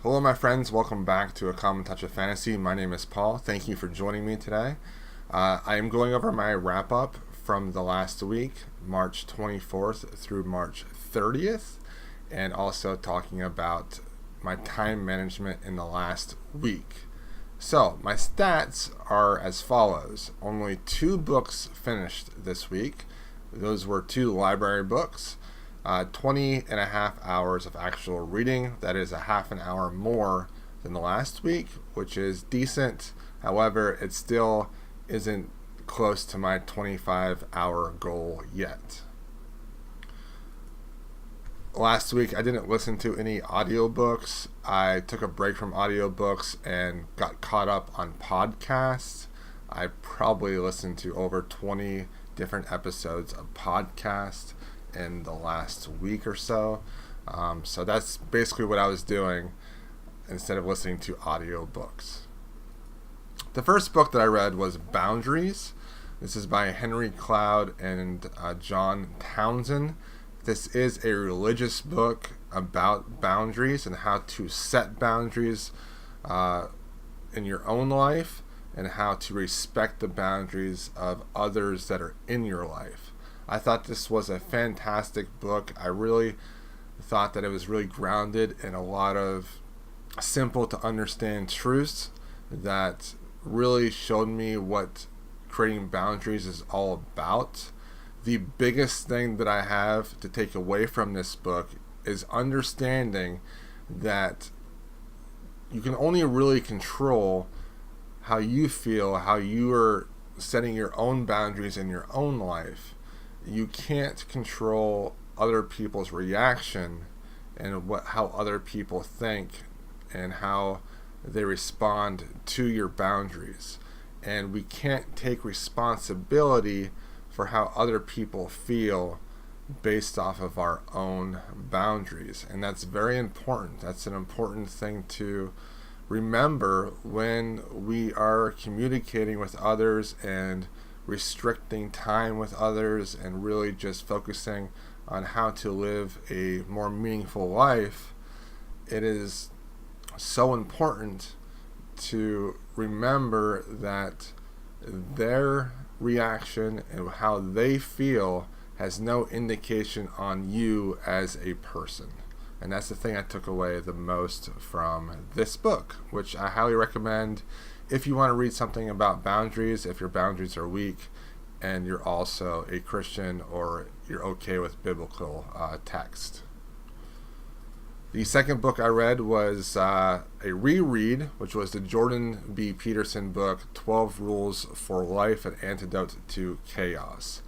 Hello, my friends. Welcome back to A Common Touch of Fantasy. My name is Paul. Thank you for joining me today. I am going over my wrap-up from the last week, March 24th through March 30th, and also talking about my time management in the last week. So, my stats are as follows. Only 2 books finished this week. Those were 2 library books. 20 and a half hours of actual reading. That is a half an hour more than the last week, which is decent. However, it still isn't close to my 25-hour goal yet. Last week, I didn't listen to any audiobooks. I took a break from audiobooks and got caught up on podcasts. I probably listened to over 20 different episodes of podcasts in the last week or so. So that's basically what I was doing instead of listening to audiobooks. The first book that I read was Boundaries. This is by Henry Cloud and John Townsend. This is a religious book about boundaries and how to set boundaries in your own life and how to respect the boundaries of others that are in your life. I thought this was a fantastic book. I really thought that it was really grounded in a lot of simple to understand truths that really showed me what creating boundaries is all about. The biggest thing that I have to take away from this book is understanding that you can only really control how you feel, how you are setting your own boundaries in your own life. You can't control other people's reaction and how other people think and how they respond to your boundaries. And we can't take responsibility for how other people feel based off of our own boundaries. And that's very important. That's an important thing to remember when we are communicating with others and restricting time with others and really just focusing on how to live a more meaningful life. It is so important to remember that their reaction and how they feel has no indication on you as a person. And that's the thing I took away the most from this book, which I highly recommend if you want to read something about boundaries, if your boundaries are weak and you're also a Christian or you're okay with biblical text. The second book I read was a reread, which was the Jordan B. Peterson book, 12 Rules for Life, An Antidote to Chaos.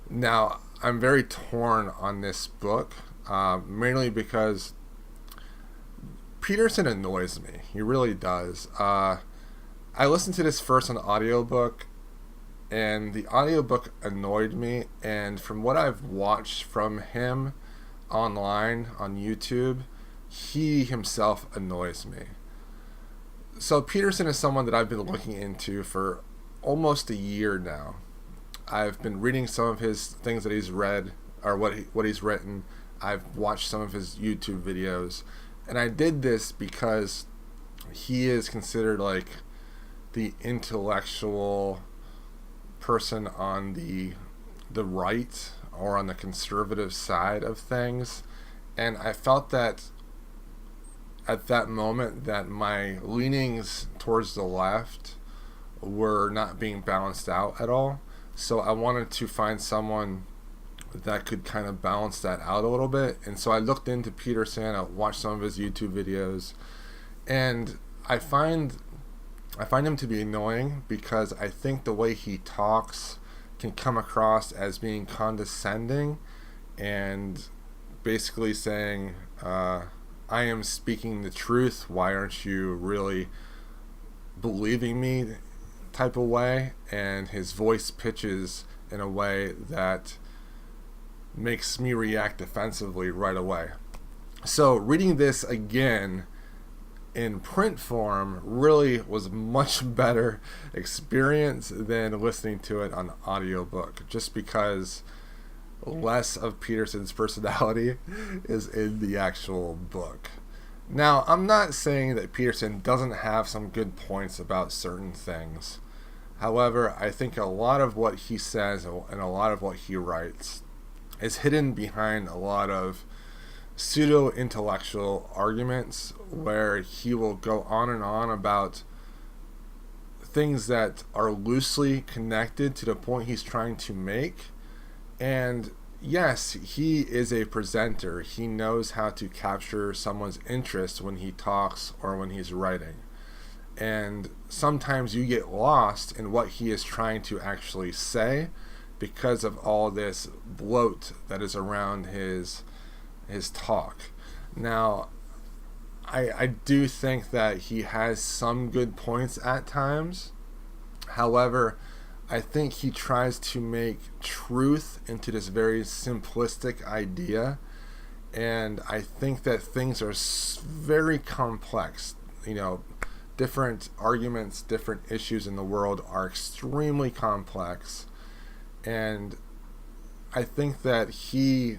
Now, I'm very torn on this book, mainly because Peterson annoys me. He really does. I listened to this first on audiobook, and the audiobook annoyed me, and from what I've watched from him online on YouTube, he himself annoys me. So Peterson is someone that I've been looking into for almost a year now. I've been reading some of his things that he's read, or what he's written. I've watched some of his YouTube videos, and I did this because he is considered like the intellectual person on the right or on the conservative side of things, and I felt that at that moment that my leanings towards the left were not being balanced out at all. So I wanted to find someone that could kind of balance that out a little bit, and so I looked into Peterson. I watched some of his YouTube videos, and I find him to be annoying because I think the way he talks can come across as being condescending and basically saying, I am speaking the truth, why aren't you really believing me type of way, and his voice pitches in a way that makes me react defensively right away. So reading this again in print form really was a much better experience than listening to it on audiobook, just because less of Peterson's personality is in the actual book. Now, I'm not saying that Peterson doesn't have some good points about certain things. However, I think a lot of what he says and a lot of what he writes is hidden behind a lot of pseudo-intellectual arguments where he will go on and on about things that are loosely connected to the point he's trying to make. And yes, he is a presenter. He knows how to capture someone's interest when he talks or when he's writing. And sometimes you get lost in what he is trying to actually say because of all this bloat that is around his talk. Now, I do think that he has some good points at times. However, I think he tries to make truth into this very simplistic idea, and I think that things are very complex. Different arguments, different issues in the world are extremely complex, and I think that he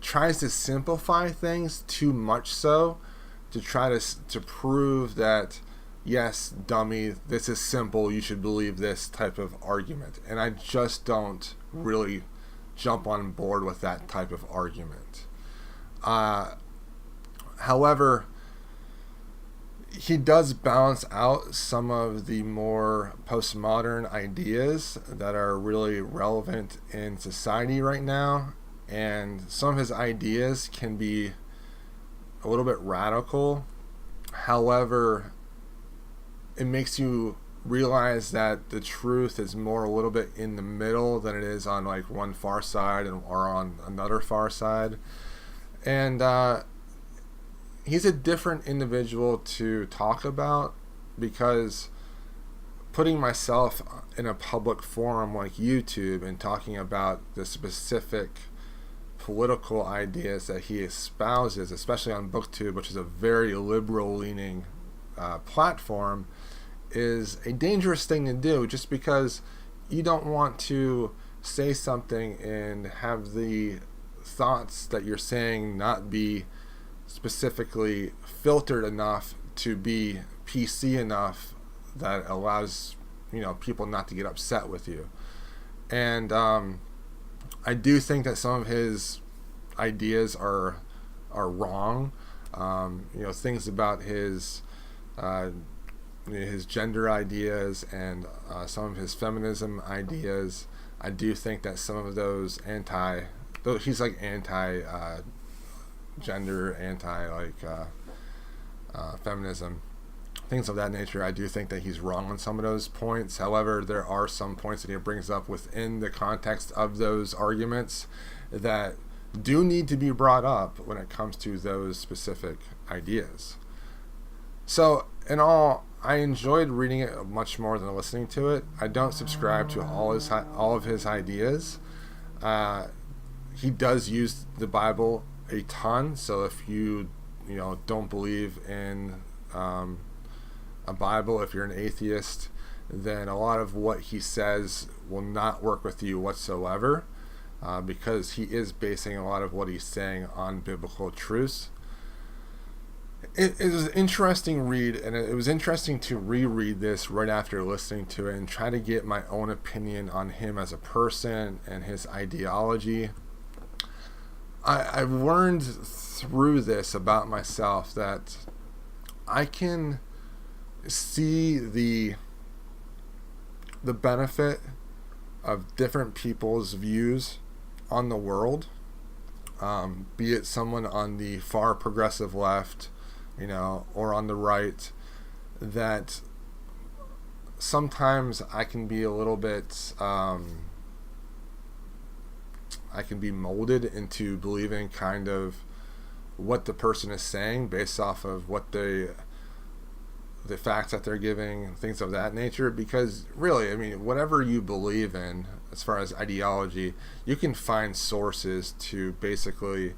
tries to simplify things too much so to try to prove that, yes, dummy, this is simple, you should believe this type of argument. And I just don't really jump on board with that type of argument. However, he does balance out some of the more postmodern ideas that are really relevant in society right now, and some of his ideas can be a little bit radical. However, it makes you realize that the truth is more a little bit in the middle than it is on like one far side or on another far side. And he's a different individual to talk about, because putting myself in a public forum like YouTube and talking about the specific political ideas that he espouses, especially on BookTube, which is a very liberal-leaning platform, is a dangerous thing to do, just because you don't want to say something and have the thoughts that you're saying not be specifically filtered enough to be PC enough that allows people not to get upset with you. And I do think that some of his ideas are wrong. Things about his gender ideas and some of his feminism ideas. I do think that some of those he's like anti-gender, feminism, things of that nature. I do think that he's wrong on some of those points. However, there are some points that he brings up within the context of those arguments that do need to be brought up when it comes to those specific ideas. So, in all, I enjoyed reading it much more than listening to it. I don't subscribe to all of his ideas. He does use the Bible a ton, so if you don't believe in a Bible, if you're an atheist, then a lot of what he says will not work with you whatsoever, because he is basing a lot of what he's saying on biblical truths. It was an interesting read, and it was interesting to reread this right after listening to it and try to get my own opinion on him as a person and his ideology. I've learned through this about myself that I can see the benefit of different people's views on the world, be it someone on the far progressive left, or on the right, that sometimes I can be a little bit, I can be molded into believing kind of what the person is saying based off of what the facts that they're giving, things of that nature. Because really, whatever you believe in as far as ideology, you can find sources to basically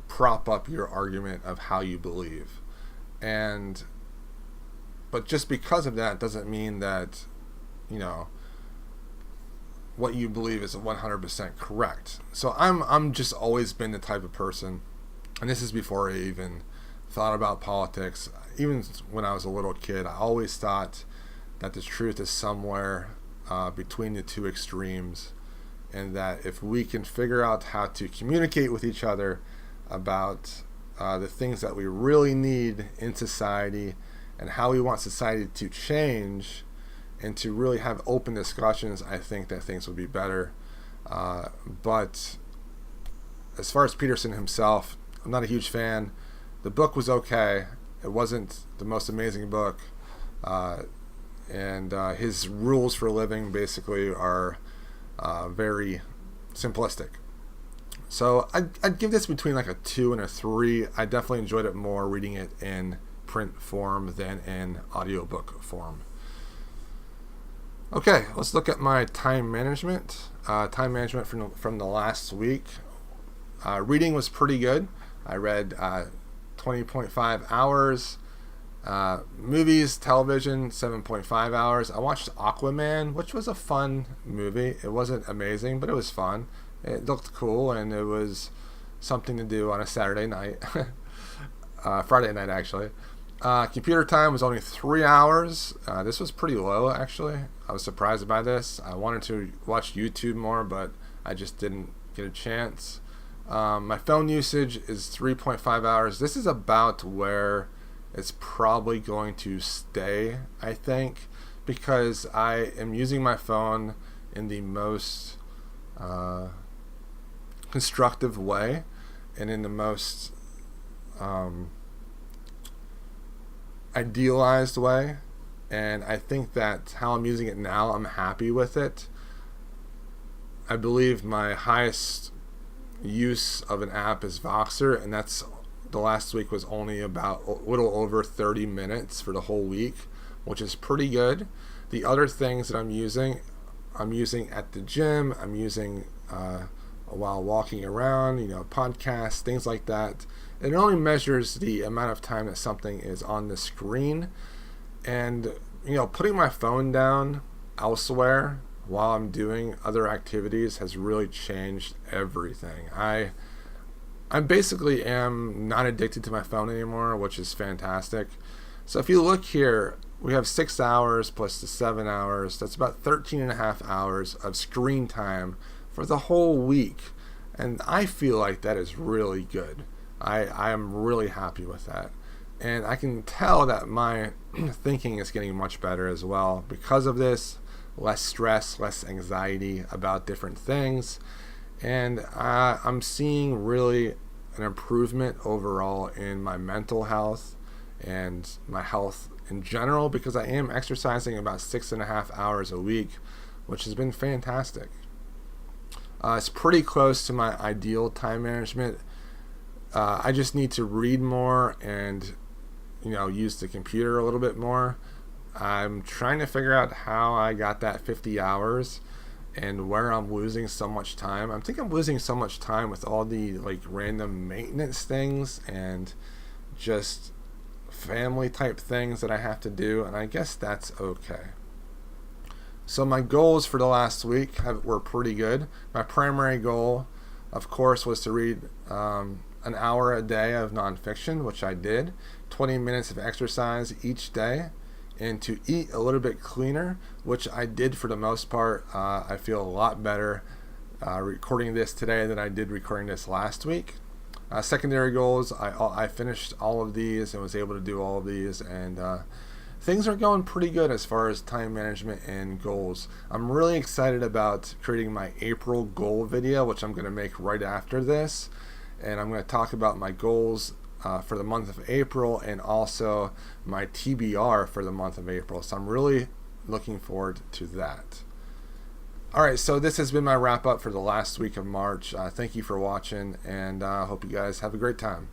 prop up your argument of how you believe. But just because of that doesn't mean that what you believe is 100% correct. So I'm just always been the type of person and this is before I even thought about politics. Even when I was a little kid, I always thought that the truth is somewhere between the two extremes, and that if we can figure out how to communicate with each other about the things that we really need in society and how we want society to change, and to really have open discussions, I think that things would be better. But as far as Peterson himself, I'm not a huge fan. The book was okay. It wasn't the most amazing book. And his rules for living basically are very simplistic. So I'd give this between like a 2 and a 3. I definitely enjoyed it more reading it in print form than in audiobook form. Okay, let's look at my time management. Time management from the last week. Reading was pretty good. I read 20.5 hours. Movies, television, 7.5 hours. I watched Aquaman, which was a fun movie. It wasn't amazing, but it was fun. It looked cool, and it was something to do on a Saturday night. Friday night, actually. Computer time was only 3 hours. This was pretty low, actually. I was surprised by this. I wanted to watch YouTube more, but I just didn't get a chance. My phone usage is 3.5 hours. This is about where it's probably going to stay, I think, because I am using my phone in the most constructive way and in the most idealized way. And I think that how I'm using it now, I'm happy with it. I believe my highest use of an app is Voxer, and that's the last week was only about a little over 30 minutes for the whole week, which is pretty good. The other things that I'm using at the gym, I'm using while walking around, podcasts, things like that. It only measures the amount of time that something is on the screen. And, putting my phone down elsewhere while I'm doing other activities has really changed everything. I basically am not addicted to my phone anymore, which is fantastic. So if you look here, we have 6 hours plus the 7 hours. That's about 13 and a half hours of screen time for the whole week. And I feel like that is really good. I am really happy with that. And I can tell that my thinking is getting much better as well because of this. Less stress, less anxiety about different things. And I'm seeing really an improvement overall in my mental health and my health in general, because I am exercising about 6.5 hours a week, which has been fantastic. It's pretty close to my ideal time management. I just need to read more and use the computer a little bit more. I'm trying to figure out how I got that 50 hours and where I'm losing so much time. I think I'm losing so much time with all the random maintenance things and just family type things that I have to do, and I guess that's okay. So my goals for the last week were pretty good. My primary goal, of course, was to read an hour a day of nonfiction, which I did, 20 minutes of exercise each day, and to eat a little bit cleaner, which I did for the most part. I feel a lot better recording this today than I did recording this last week. Secondary goals, I finished all of these and was able to do all of these, and things are going pretty good as far as time management and goals. I'm really excited about creating my April goal video, which I'm going to make right after this, and I'm going to talk about my goals for the month of April and also my TBR for the month of April. So I'm really looking forward to that. Alright, so this has been my wrap up for the last week of March. Thank you for watching, and I hope you guys have a great time.